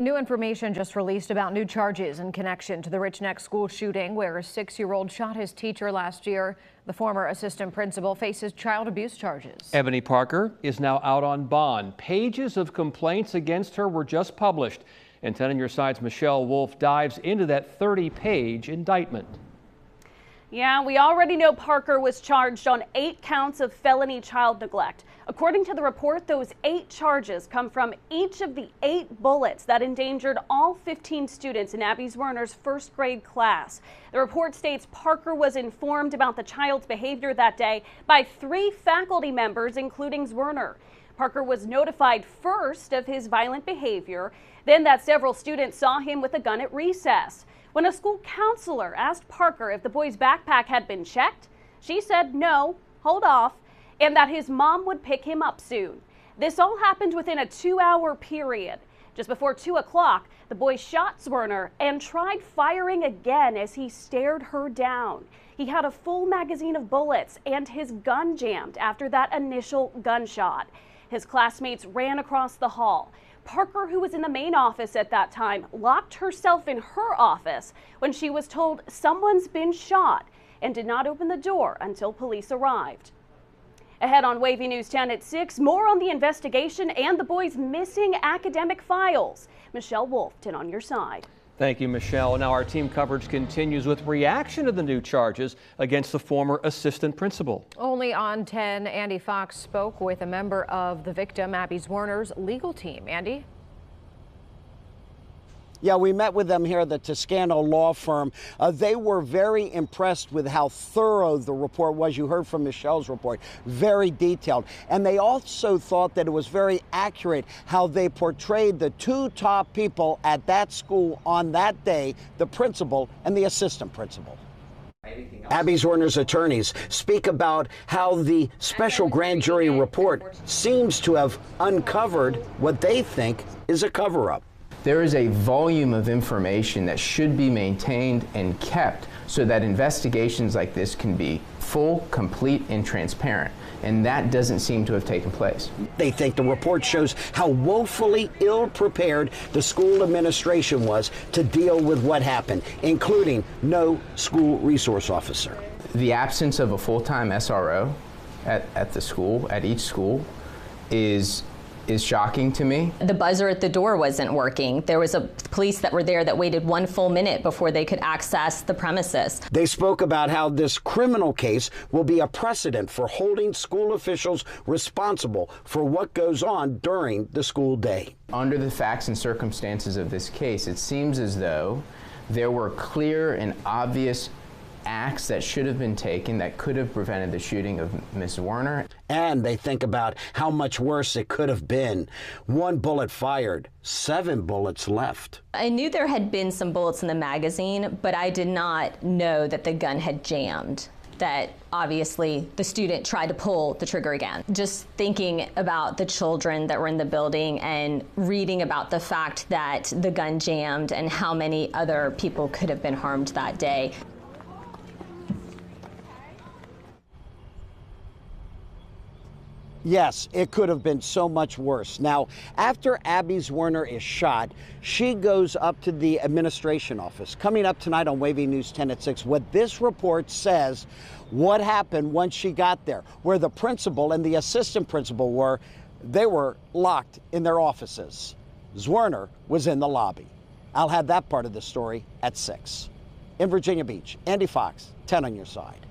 New information just released about new charges in connection to the Richneck School shooting, where a 6-year-old shot his teacher last year. The former assistant principal faces child abuse charges. Ebony Parker is now out on bond. Pages of complaints against her were just published. And 10 on your side's Michelle Wolf dives into that 30-page indictment. Yeah, we already know Parker was charged on 8 counts of felony child neglect. According to the report, those 8 charges come from each of the 8 bullets that endangered all 15 students in Abby Zwerner's first grade class. The report states Parker was informed about the child's behavior that day by 3 faculty members, including Zwerner. Parker was notified first of his violent behavior, then that several students saw him with a gun at recess. When a school counselor asked Parker if the boy's backpack had been checked, she said no, hold off, and that his mom would pick him up soon. This all happened within a 2-hour period. Just before 2 o'clock, the boy shot Zwerner and tried firing again as he stared her down. He had a full magazine of bullets and his gun jammed after that initial gunshot. His classmates ran across the hall. Parker, who was in the main office at that time, locked herself in her office when she was told someone's been shot and did not open the door until police arrived. Ahead on Wavy News 10 at 6, more on the investigation and the boy's missing academic files. Michelle Wolf, 10 on your side. Thank you, Michelle. Now our team coverage continues with reaction to the new charges against the former assistant principal. Only on 10, Andy Fox spoke with a member of the victim, Abby Zwerner's legal team. Andy? Yeah, we met with them here at the Toscano law firm. They were very impressed with how thorough the report was. You heard from Michelle's report, very detailed. And they also thought that it was very accurate how they portrayed the 2 top people at that school on that day, the principal and the assistant principal. Abby Zwerner's attorneys speak about how the special grand jury report seems to have uncovered what they think is a cover-up. There is a volume of information that should be maintained and kept so that investigations like this can be full, complete, and transparent. And that doesn't seem to have taken place. They think the report shows how woefully ill-prepared the school administration was to deal with what happened, including no school resource officer. The absence of a full-time SRO at the school, at each school, is shocking to me. The buzzer at the door wasn't working. There was police that were there that waited 1 full minute before they could access the premises. They spoke about how this criminal case will be a precedent for holding school officials responsible for what goes on during the school day. Under the facts and circumstances of this case, it seems as though there were clear and obvious acts that should have been taken that could have prevented the shooting of Ms. Zwerner. And they think about how much worse it could have been. 1 bullet fired, 7 bullets left. I knew there had been some bullets in the magazine, but I did not know that the gun had jammed. That obviously the student tried to pull the trigger again. Just thinking about the children that were in the building and reading about the fact that the gun jammed and how many other people could have been harmed that day. Yes, it could have been so much worse. Now, after Abby Zwerner is shot, she goes up to the administration office. Coming up tonight on Wavy News 10 at 6, what this report says, what happened once she got there, where the principal and the assistant principal were, they were locked in their offices. Zwerner was in the lobby. I'll have that part of the story at 6. In Virginia Beach, Andy Fox, 10 on your side.